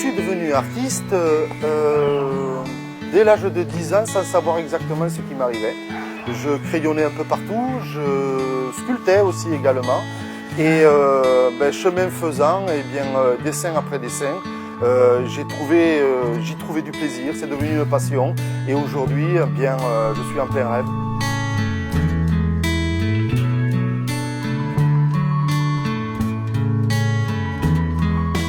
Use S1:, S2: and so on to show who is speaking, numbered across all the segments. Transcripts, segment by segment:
S1: suis devenu artiste dès l'âge de 10 ans sans savoir exactement ce qui m'arrivait. Je crayonnais un peu partout, je sculptais aussi également. Et chemin faisant, dessin après dessin, j'y trouvais du plaisir, c'est devenu une passion. Et aujourd'hui, je suis en plein rêve.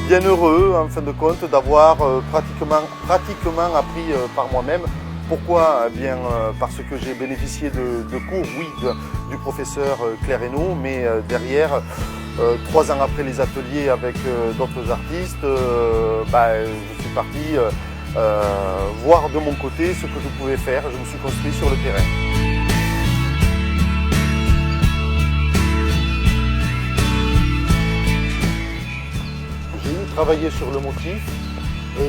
S1: Bien heureux, en fin de compte, d'avoir pratiquement appris par moi-même. Pourquoi? Parce que j'ai bénéficié de cours, oui, du professeur Claire Hainaut, mais derrière, 3 ans après les ateliers avec d'autres artistes, je suis parti voir de mon côté ce que je pouvais faire. Je me suis construit sur le terrain. Travailler sur le motif.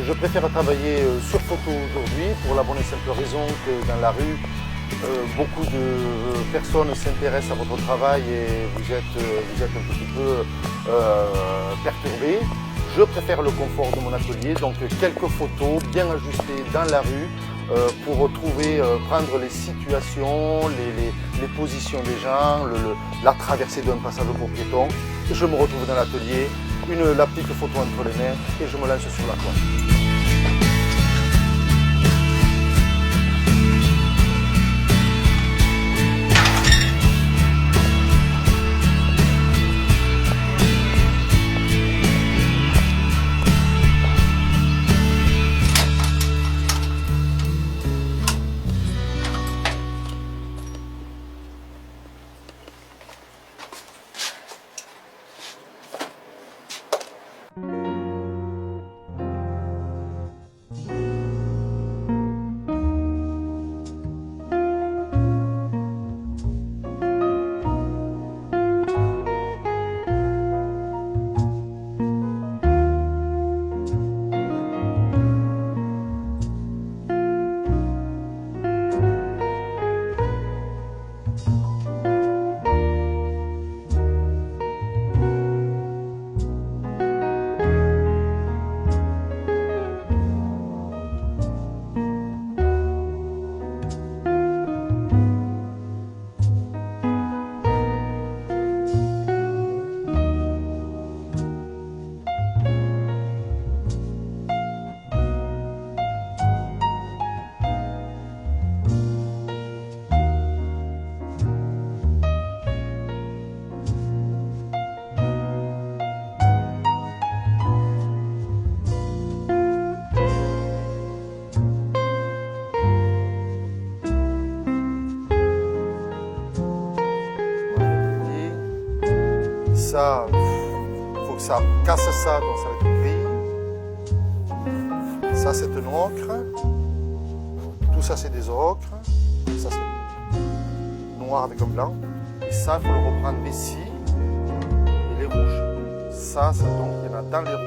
S1: Je préfère travailler sur photo aujourd'hui pour la bonne et simple raison que dans la rue, beaucoup de personnes s'intéressent à votre travail et vous êtes un petit peu perturbé. Je préfère le confort de mon atelier, donc quelques photos bien ajustées dans la rue pour prendre les situations, les positions des gens, la traversée d'un passage pour piétons. Je me retrouve dans l'atelier, la petite photo entre les mains et je me lance sur la toile. Ça, il faut que ça casse ça, donc ça va être gris. Ça, c'est un ocre. Tout ça, c'est des ocres. Ça, c'est noir avec un blanc. Et ça, il faut le reprendre ici. Et les rouges. Ça, donc, il y en a dans les rouges.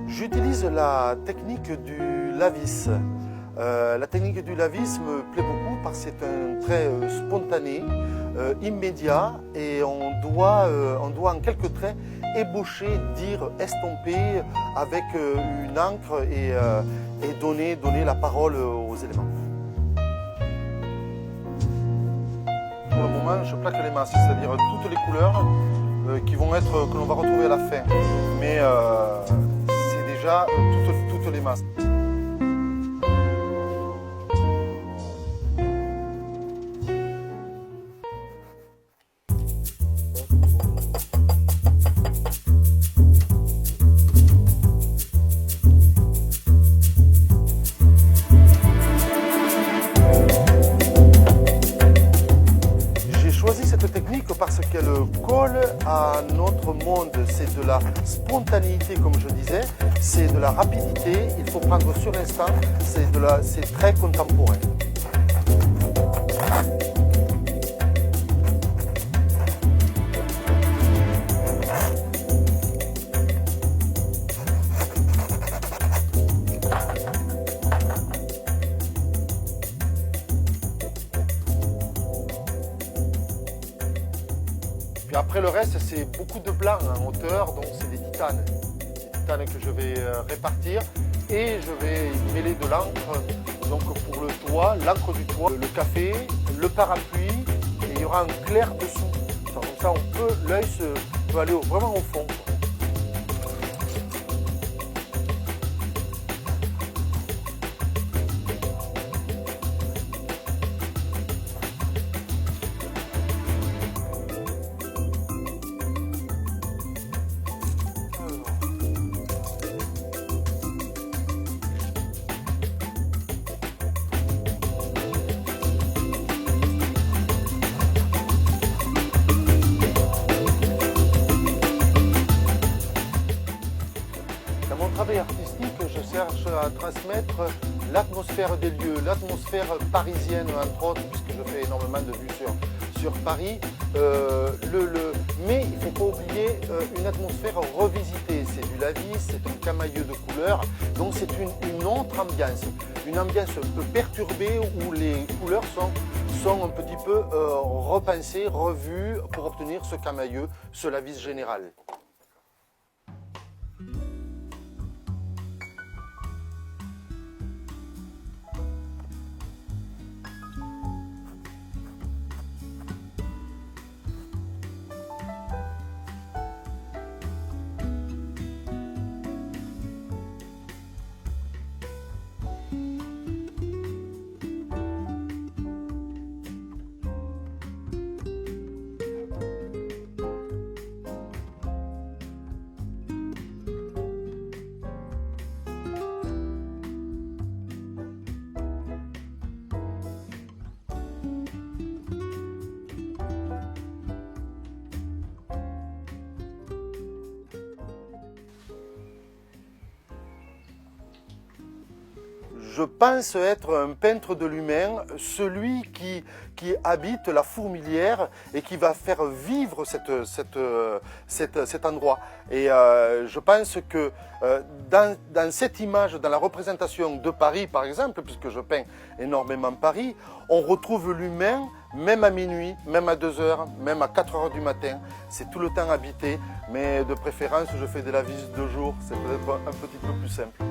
S1: J'utilise la technique du lavis. La technique du lavis me plaît beaucoup parce que c'est un trait spontané, immédiat et on doit en quelques traits ébaucher, dire, estomper avec une encre et donner la parole aux éléments. Pour le moment, je plaque les masses, c'est-à-dire toutes les couleurs que l'on va retrouver à la fin. Mais déjà toutes les masses. J'ai choisi cette technique parce qu'elle colle à notre monde. C'est de la spontanéité, comme je disais, c'est de la rapidité, il faut prendre sur l'instant, c'est très contemporain. Après le reste, c'est beaucoup de blanc en hauteur, donc c'est des titanes. Des titanes que je vais répartir et je vais y mêler de l'encre. Donc pour le toit, l'encre du toit, le café, le parapluie et il y aura un clair dessous. Comme ça, l'œil peut aller vraiment au fond. Dans mon travail artistique, je cherche à transmettre l'atmosphère des lieux, l'atmosphère parisienne entre autres, puisque je fais énormément de vues sur Paris. Mais il ne faut pas oublier une atmosphère revisitée. C'est du Lavis, c'est un camailleux de couleurs, donc c'est une autre ambiance. Une ambiance un peu perturbée où les couleurs sont un petit peu repensées, revues pour obtenir ce camailleux, ce Lavis général. Je pense être un peintre de l'humain, celui qui habite la fourmilière et qui va faire vivre cet endroit. Et je pense que dans cette image, dans la représentation de Paris par exemple, puisque je peins énormément Paris, on retrouve l'humain même à minuit, même à 2 heures, même à 4 heures du matin. C'est tout le temps habité, mais de préférence je fais de la visite de jour, c'est peut-être un petit peu plus simple.